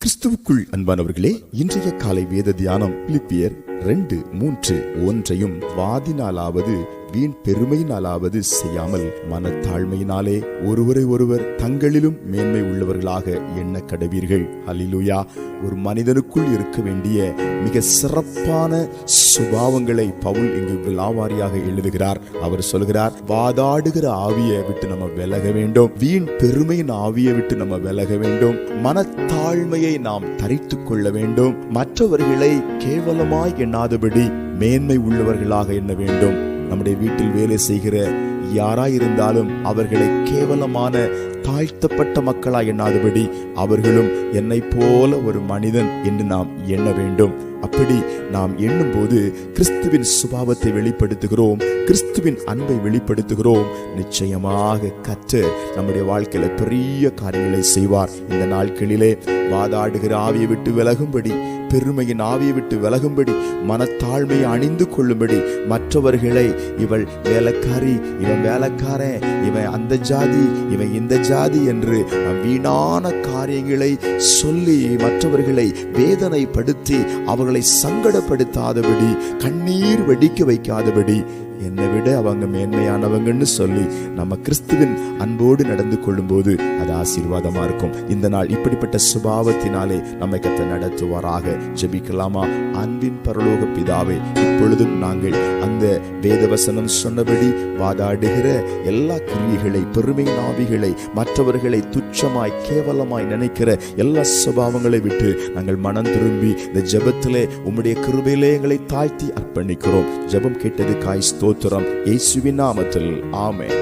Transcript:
கிறிஸ்துவுக்குள் அன்பானவர்களே, இன்றைய காலை வேத தியானம் பிலிப்பியர் 2:3 வாதினாலாவது வீண் பெருமையினாலாவது செய்யாமல் மனத்தாழ்மையினாலே ஒருவரை ஒருவர் தங்களிலும் மேன்மை உள்ளவர்களாக எண்ண கடவீர்கள். அல்லேலூயா. ஒரு மனிதனுக்குள் இருக்க வேண்டிய மிக சிறப்பான சுபாவங்களை பவுல் இங்கு விலாவாரியாக எழுதுகிறார். அவர் சொல்கிறார், வாதாடுகிற ஆவியை விட்டு நம்ம விலக வேண்டும், வீண் பெருமையின் ஆவியை விட்டு நம்ம விலக வேண்டும், மனத்தாழ்மையை நாம் தரித்துக் கொள்ள வேண்டும், மற்றவர்களை கேவலமாய் எண்ணாதபடி மேன்மை உள்ளவர்களாக எண்ண வேண்டும். நம்முடைய வீட்டில் வேலை செய்கிற யாராயிருந்தாலும் அவர்களை கேவலமான தாழ்த்தப்பட்ட மக்களாய் எண்ணாதபடி அவர்களும் என்னை போல ஒரு மனிதன் என்று நாம் எண்ண வேண்டும். அப்படி நாம் எண்ணும் போது கிறிஸ்துவின் சுபாவத்தை வெளிப்படுத்துகிறோம், கிறிஸ்துவின் அன்பை வெளிப்படுத்துகிறோம். நிச்சயமாக கர்த்தர் நம்முடைய வாழ்க்கையில பெரிய காரியங்களை செய்வார். இந்த நாட்களிலே வாதாடுகிற ஆவியை விட்டு விலகும்படி, பெருமையின் ஆவியை விட்டு விலகும்படி, மனத்தாழ்மையை அணிந்து கொள்ளும்படி, மற்றவர்களை இவள் வேலைக்காரி, இவன் வேலைக்காரன், இவன் அந்த ஜாதி, இவன் இந்த ஜாதி என்று வீணான காரியங்களை சொல்லி மற்றவர்களை வேதனைப்படுத்தி அவர்களை சங்கடப்படுத்தாதபடி, கண்ணீர் வெடிக்க வைக்காதபடி, என்னை விட அவங்க மேன்மையானவங்கன்னு சொல்லி நம்ம கிறிஸ்துவின் அன்போடு நடந்து கொள்ளும் போது அது ஆசீர்வாதமா இருக்கும். இந்த நாள் இப்படிப்பட்ட சுபாவத்தினாலே நம்மை கர்த்தர் நடத்துவாராக. ஜெபிக்கலாமா? அன்பின் பரலோக பிதாவே, இப்பொழுதும் நாங்கள் அந்த வேதவசனம் சொன்னபடி வாதாடுகிற எல்லா கிரியைகளை, பெருமையின் ஆவிகளை, மற்றவர்களை துச்சமாய் கேவலமாய் நினைக்கிற எல்லா சுபாவங்களை விட்டு நாங்கள் மனம் திரும்பி இந்த ஜெபத்திலே உம்முடைய கிருபையிலே எங்களை தாழ்த்தி அர்ப்பணிக்கிறோம். ஜெபம் கேட்டதுக்காய் ஸ்தோத்திரம். இயேசுவின் நாமத்தில் ஆமென்.